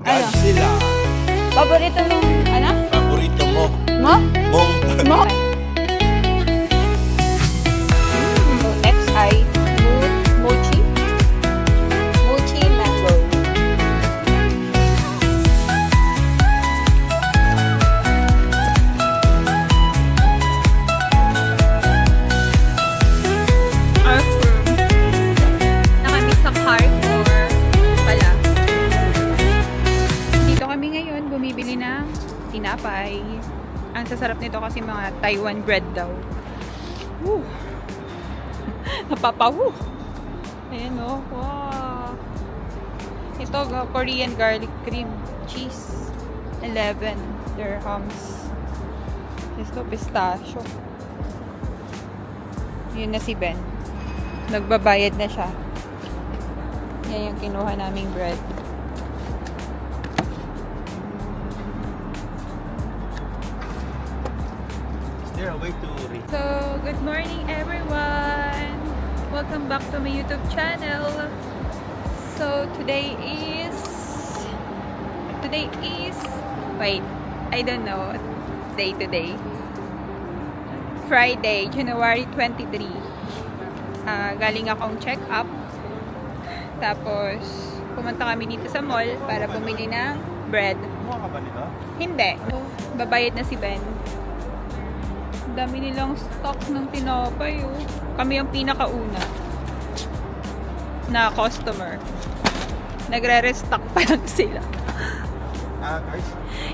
Ano? Godzilla. Paborito nung, ano? Paborito mo. Mo? Mong. Mo? So, next ay mochi. Mochi mango. Nakami sa Carrefour pala. Dito kami ngayon bumibili ng tinapay. Ang sasarap nito kasi mga Taiwan bread daw. Woo! Napapawu! Ayan o. Wow! Ito, Korean garlic cream cheese. 11 dirhams. Ito, pistachio. Yun na si Ben. Nagbabayad na siya. Yan yung kinuha naming bread. Is there a way to read? So, good morning everyone! Welcome back to my YouTube channel. So, today is... Wait, I don't know. Day today. Friday, January 23. Galing akong check-up. Tapos, pumunta kami dito sa mall para bumili ng bread. Kumuha ka ba nito? Hindi. Babayad na si Ben. Dami nilang stock ng tinapay, oh. Kami ang pinakauna na customer. Nagre-restock pa lang sila. Guys.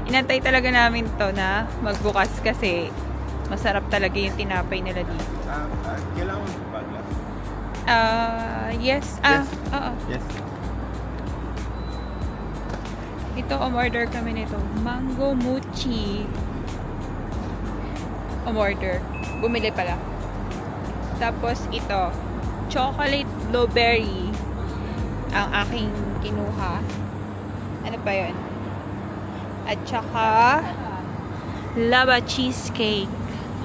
Inantay talaga namin to na magbukas kasi masarap talaga yung tinapay nila dito. Kailangan mo bagla. Yes. Yes. Oo. Yes. Ito, umorder kami nito. Mango mochi. Umorder. Bumili pala. Tapos ito, chocolate blueberry ang aking kinuha. Ano pa yun? At saka lava cheesecake.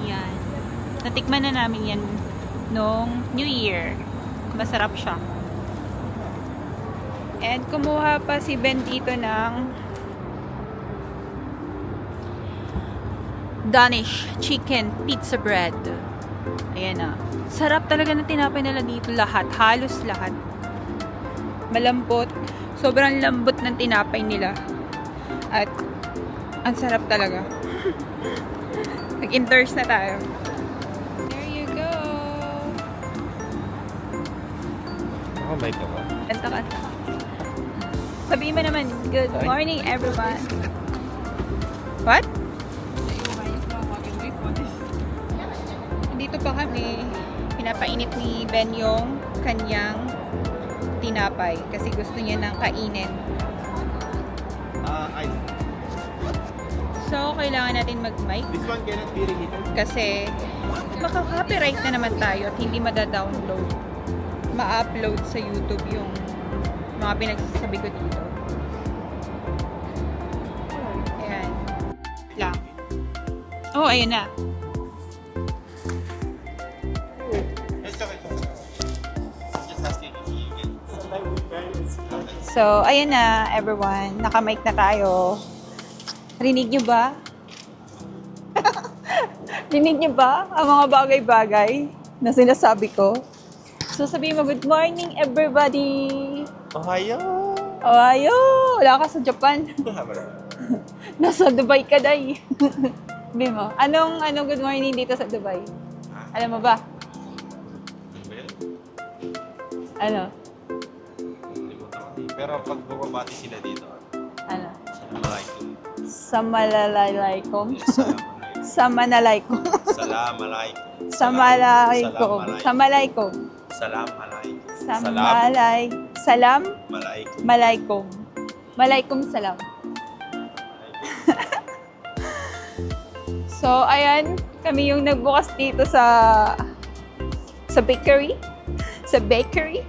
Yan. Natikman na namin yan nung New Year. Masarap siya. And kumuha pa si Ben dito ng Danish chicken pizza bread. Ayan na. Sarap talaga ng tinapay nila dito. Lahat. Halos lahat. Malambot. Sobrang lambot ng tinapay nila. At ang sarap talaga. Nag-endorse na tayo. There you go. Oh my God. Kanta ka. Sabihin mo naman, good morning everyone. What? Dito pa kami. Pinapainit ni Ben yung kanyang tinapay kasi gusto niya nang kainin. Ice. So, kailangan natin mag-mic This one cannot be reheated. kasi makaka-copyright na naman tayo at hindi mada-download. Ma-upload sa YouTube yung mga pinagsasabi ko dito. Ayan. Lang. Oh, ayun na. It's okay. Just asking if you can. So, ayun na, everyone. Naka-mic na tayo. Rinig nyo ba? Rinig nyo ba ang mga bagay-bagay na sinasabi ko? So, sabihin mo, good morning, everybody! Ohayo. Ayo! Wala ka sa Japan. Nasa Dubai ka, day. Sabihin mo, anong good morning dito sa Dubai? Alam mo ba? Ano? Pero pag bumabati sila dito, Ano? Assalamualaikum. Samalalaikum. Assalamualaikum. Samalalaikum. Samalalaikum. Assalamualaikum. Salam. Malaikum. Malaikum. Malaikum salam. So, ayan. Kami yung nagbukas dito sa bakery. Sa bakery.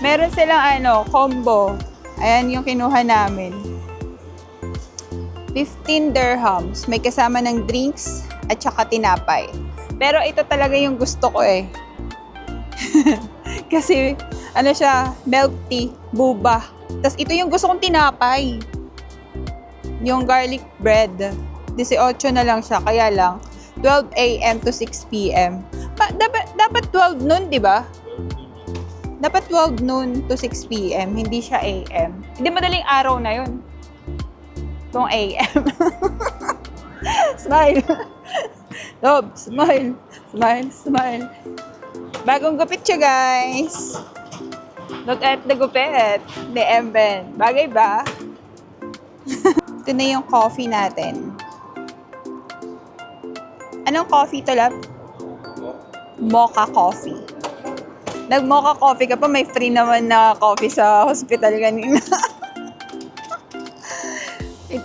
Meron silang combo. Ayan yung kinuha namin. 15 dirhams. May kasama ng drinks at saka tinapay. Pero ito talaga yung gusto ko eh. Kasi, ano siya, milk tea, boba. Tapos ito yung gusto kong tinapay. Yung garlic bread. 18 na lang siya, kaya lang 12 a.m. to 6 p.m. Dapat 12 noon, di ba? Dapat 12 noon to 6 p.m. Hindi siya a.m. Hindi madaling araw na yun. Itong a.m. Smile. Lob, smile. Smile, smile. Bagong gupit siya, guys. Look at the gupit ni Emben. Bagay ba? Ito na yung coffee natin. Anong coffee to, love? Mocha coffee. Nag-mocha coffee ka pa, may free naman na coffee sa hospital kanina.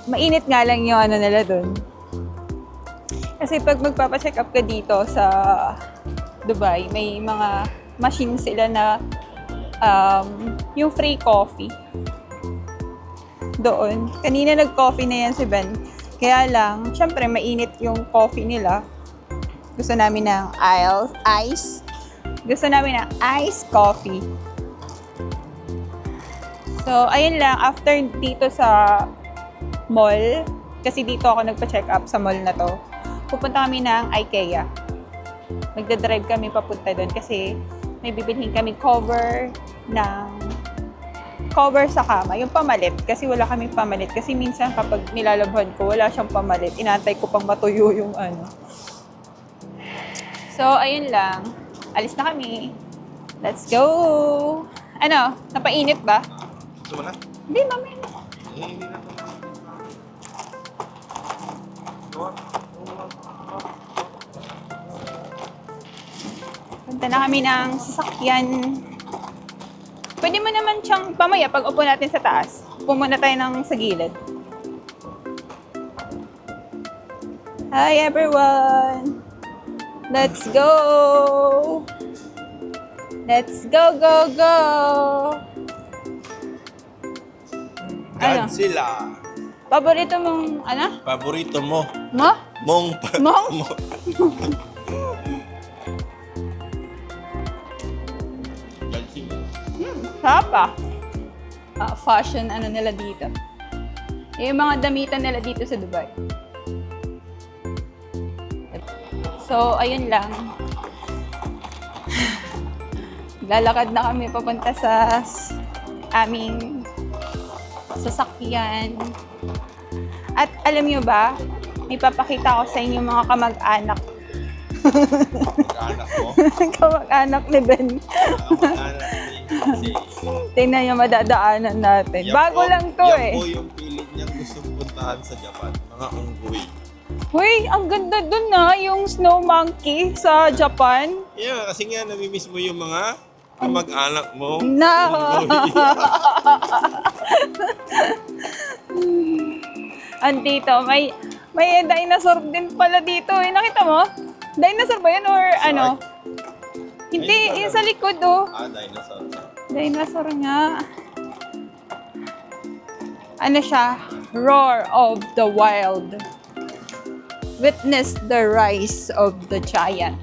Mainit nga lang yung ano nila dun. Kasi pag magpapacheck up ka dito sa Dubai, may mga machine sila na yung free coffee. Doon. Kanina nag-coffee na yan si Ben. Kaya lang, syempre mainit yung coffee nila. Gusto namin ng ice. Gusto namin ng iced coffee. So, ayun lang. After dito sa mall, kasi dito ako nagpa-check up sa mall na to, pupunta kami ng IKEA. Magdadrive kami papunta doon kasi may bibilhin kami cover sa kama. Yung pamalit. Kasi wala kaming pamalit. Kasi minsan kapag nilalabhan ko, wala siyang pamalit. Inantay ko pang matuyo yung ano. So, ayun lang. Alis na kami. Let's go! Ano? Napainit ba? Gusto mo na? Hindi, mamaya na. Hindi na. Punta na kami ng sasakyan. Pwede mo naman siyang pamaya pag upo natin sa taas. Upo muna tayo ng sa gilid. Hi everyone! Let's go! Let's go, go, go! Ano? Godzilla. Paborito mong, ano? Paborito mo. Mo? Mong. Mong? Godzilla. Sapa. Fashion, ano nila dito. Yung mga damitan nila dito sa Dubai. So, ayun lang. Lalakad na kami papunta sa aming sasakyan. At alam nyo ba, may papakita ko sa inyo mga kamag-anak. Anak mo. Kamag-anak ni Ben. Anak ni Tingnan nyo madadaanan natin. Bago lang to eh. Yan po yung pilit niyang gustong puntahan sa Japan. Mga unggoy. Hoy, ang ganda dun na, yung snow monkey sa Japan. Yeah, kasi nga namimiss mo yung mga kamag-anak mo. No! Andito, may dinosaur din pala dito eh. Nakita mo? Dinosaur ba yan or ano? Hindi, yung sa likod oh. Dinosaur. Dinosaur nga. Ano siya? Roar of the wild. Witness the rise of the giant.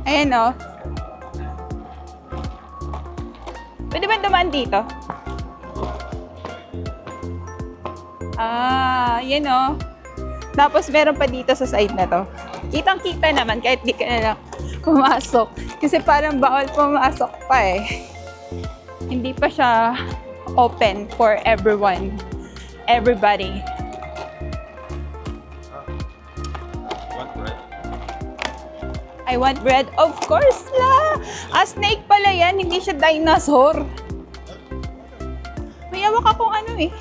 Ayan o. Pwede ba dumaan dito? Yan o. Tapos meron pa dito sa side na to. Kitang-kita naman kahit di ka na lang pumasok. Kasi parang bawal pumasok pa eh. Hindi pa siya open for everyone. Everybody. What bread? I want bread. Of course la! Snake pala yan, hindi siya dinosaur. May awak akong ano eh.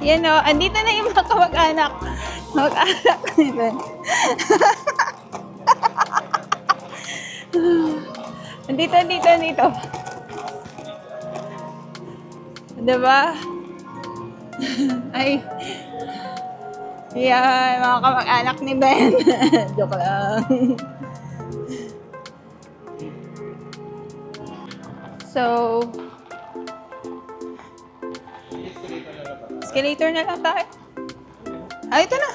Yan o, andito na yung mga kamag-anak. Kamag-anak ni Ben. Andito. Diba? Ay. Yan, mga kamag-anak ni Ben. Joke lang. So, escalator na lang tayo. Ito na.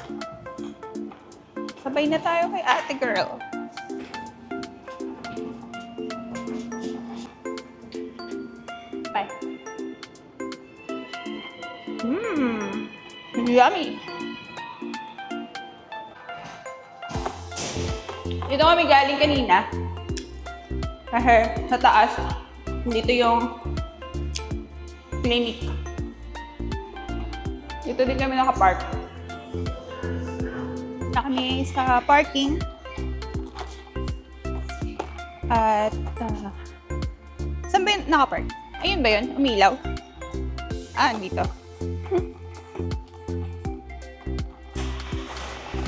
Sabay na tayo kay ate girl. Bye. Yummy. Dito kami galing kanina. Sa taas. Dito yung clinic. Dito din kami nakapark. Na kami sa parking. At, saan ba yun nakapark? Ayun ba yun? Umilaw? Dito.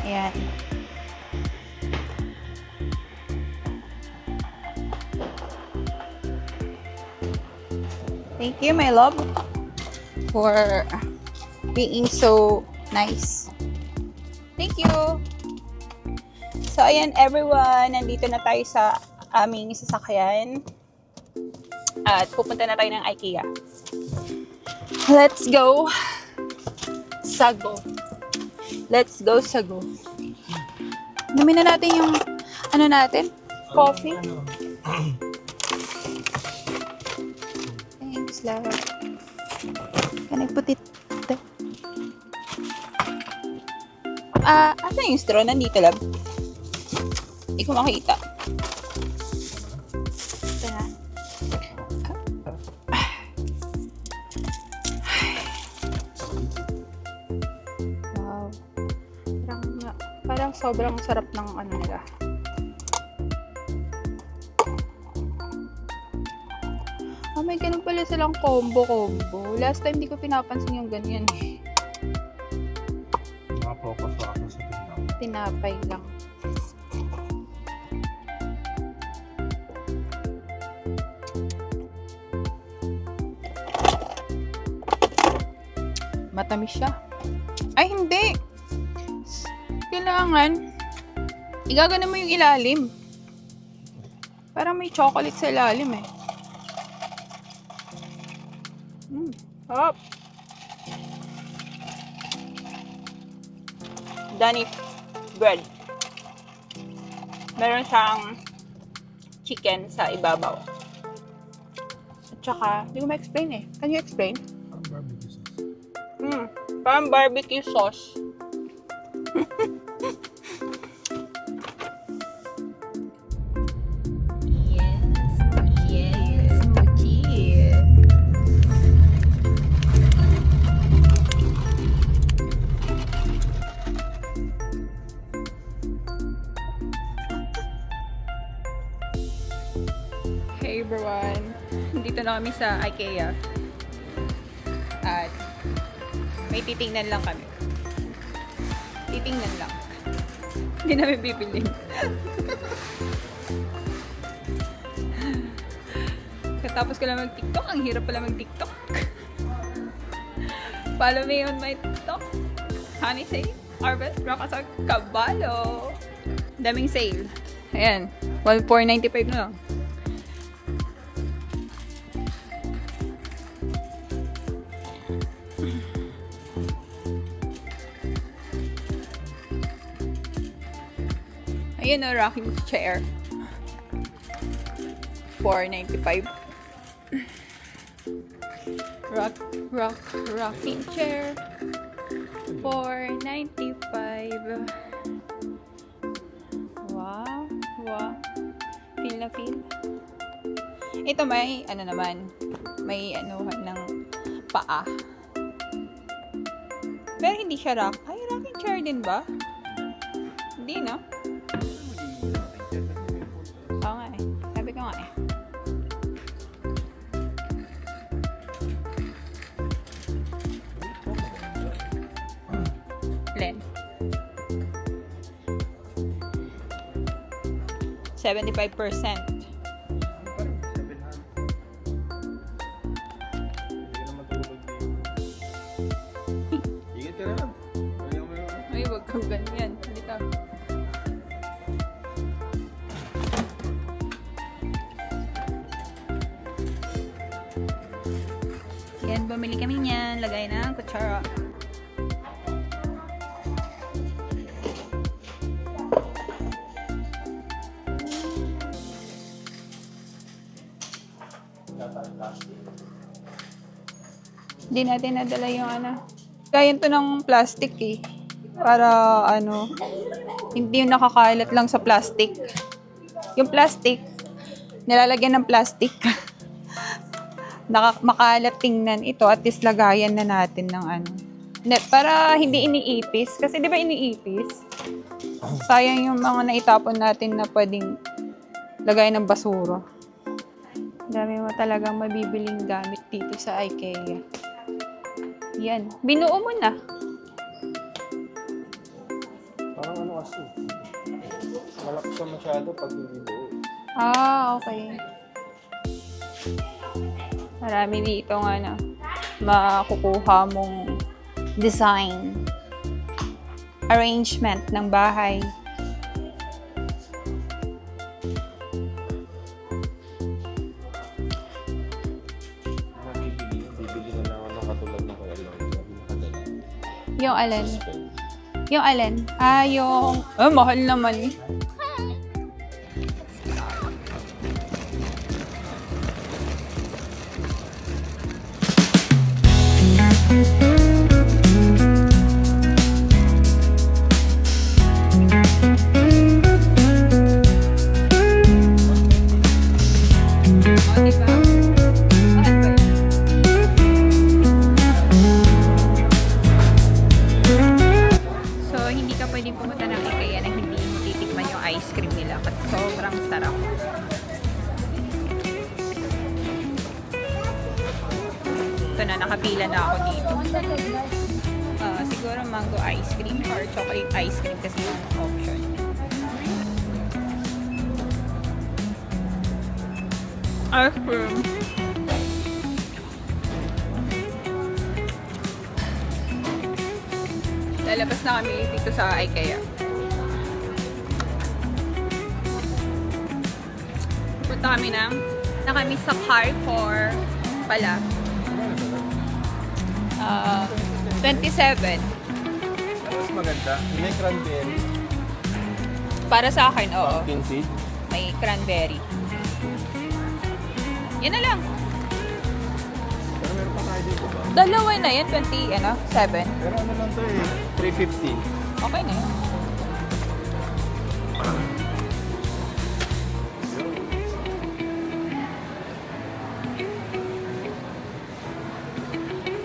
Ayan. Thank you, my love, for being so nice. Thank you. So, ayan, everyone. Nandito na tayo sa aming sasakyan. At pupunta na tayo ng IKEA. Let's go. Sago. Let's go, Sago. Namin na natin yung, ano natin? Coffee. Thanks, love. Can I put it there? Asan yung straw? Nandito, love. Hindi ko makita. Ito na. Wow. Parang sobrang sarap ng ano nila. May ganun pala silang combo. Last time di ko pinapansin yung ganyan eh. Nakapokus ako sa Tinapay lang. Matamis siya. Ay, hindi! Kailangan igagana mo yung ilalim. Parang may chocolate sa ilalim eh. Hop. Danny bread. Meron siyang chicken sa ibabaw. At saka, hindi ko ma-explain eh. Can you explain? barbecue sauce. Parang barbecue sauce. Hey everyone, dito na kami sa IKEA at may titingnan lang kami. Titingnan lang. Hindi namin bibilin. Katapos ko lang mag-TikTok, ang hirap pala mag-TikTok. Follow me on my TikTok. Honey say, Arbet, Rakasag, Kabalo. Daming sale. Ayan, 495 na lang. Ayan o, rocking chair. $4.95. Rocking chair. $4.95. Wow. Feel na feel. Ito may, ano naman, may anuhan ng paa. Pero hindi siya rocking chair din ba? Hindi, no? Oo nga eh. Sabi ko nga eh. Len. 75%. Higit ka na. Ay, wag kang ganyan. Halika. Yan, bumili kami niyan. Lagay ng kutsara. Hindi natin nadala yung ano. Kaya to ng plastic eh. Para ano, hindi yung nakakalat lang sa plastic. Yung plastic, nilalagyan ng plastic. Makalat tingnan ito at least lagayan na natin ng ano. Net, para hindi iniipis. Kasi di ba iniipis? Sayang yung mga naitapon natin na pwedeng lagay ng basura. Dami mo talagang mabibiling gamit dito sa IKEA. Yan. Binuo mo na. Parang ano kasi. Malaki siya masyado pag hindi buo. Ah, okay. Marami dito nga na makukuha mong design, arrangement ng bahay. Bibili na lang ako ng katulad ng kaya lang. Yung alin? Yung alin? Ah, yung... mahal naman eh. Oh, diba? Mahal ba yan? So, hindi ka pwedeng pumunta ng IKEA na hindi mo titikman yung ice cream nila kasi sobrang sarap. Ito na, nakapila na ako dito. Siguro mango ice cream or chocolate ice cream kasi yung option. Ice cream. Lalabas na kami dito sa IKEA. Punta kami na kami sa Carrefour pala. 27. Mas maganda. May cranberry. Para sa akin, oo. Pumpkin seed. May cranberry. Yan na lang. Pero meron pa tayo dito ba? Dalawa na yan, 27. Pero ano lang to eh. 350. Okay na yun.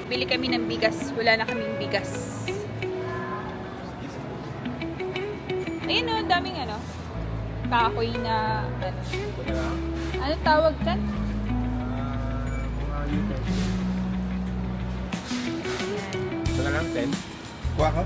Bili kami ng bigas. Wala na kaming bigas. Ayun o, daming ano. Kahoy na ano. Ito na lang. Ano tawag dyan? Ito na lang, 10. Kuha ka?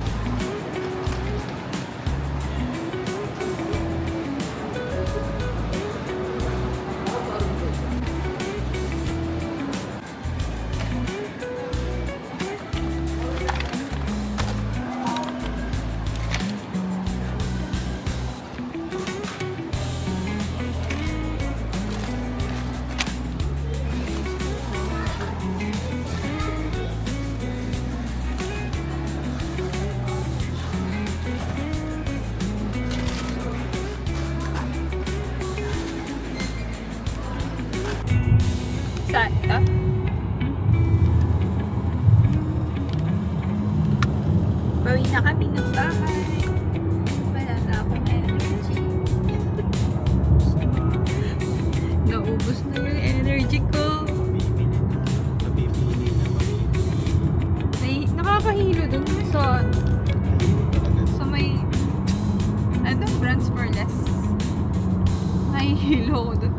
Saan? Bawi na kami ng bahay. Wala na akong energy. Naubos na yung energy ko. Nabibili na. May nakakahilo dun sa may ano, brands for less. Nahihilo ko dun.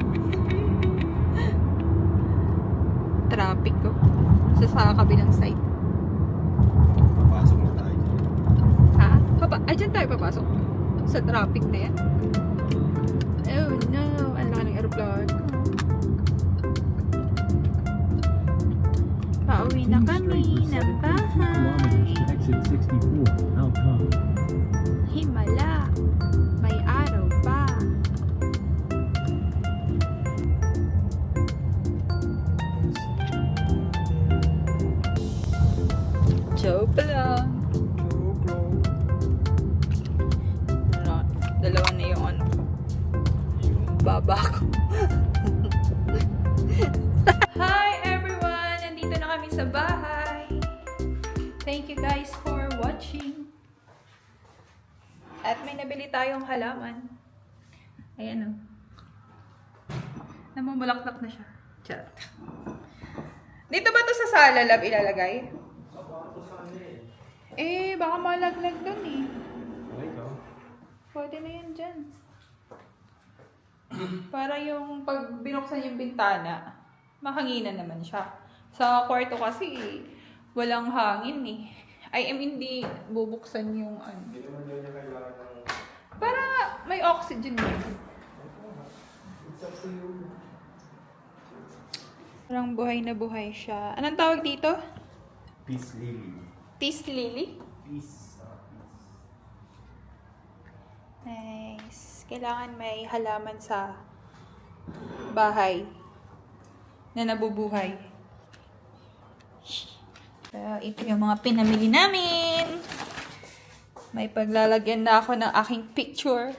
Traffic ko. Sa kabilang side. Papasok na tayo. Ha? Ay, dyan tayo papasok. Sa traffic na yan. Oh no, ang laki ng aeroplano. Pauwi na kami ng bahay. Exit 64, outcome. Himala. May araw pa. Joke lang. Dalawa na yung ano ko. Baba ko. Hi everyone! sa bahay. Thank you guys for watching. At may nabili tayong halaman. Ayan o. Namumulaklak na siya. Charot. Dito ba to sa sala lab ilalagay? Eh, baka malaglag dun eh. Pwede na yan dyan. Para yung pag binuksan yung bintana, mahanginan naman siya. Sa kwarto kasi, walang hangin eh. I mean, hindi bubuksan yung ano. Hindi naman daw niya kailangan ng... Para may oxygen yun. It's up to you. Parang buhay na buhay siya. Anong tawag dito? Peace lily. Peace lily? Peace. Nice. Kailangan may halaman sa bahay na nabubuhay. So, ito yung mga pinamili namin. May paglalagyan na ako ng aking picture.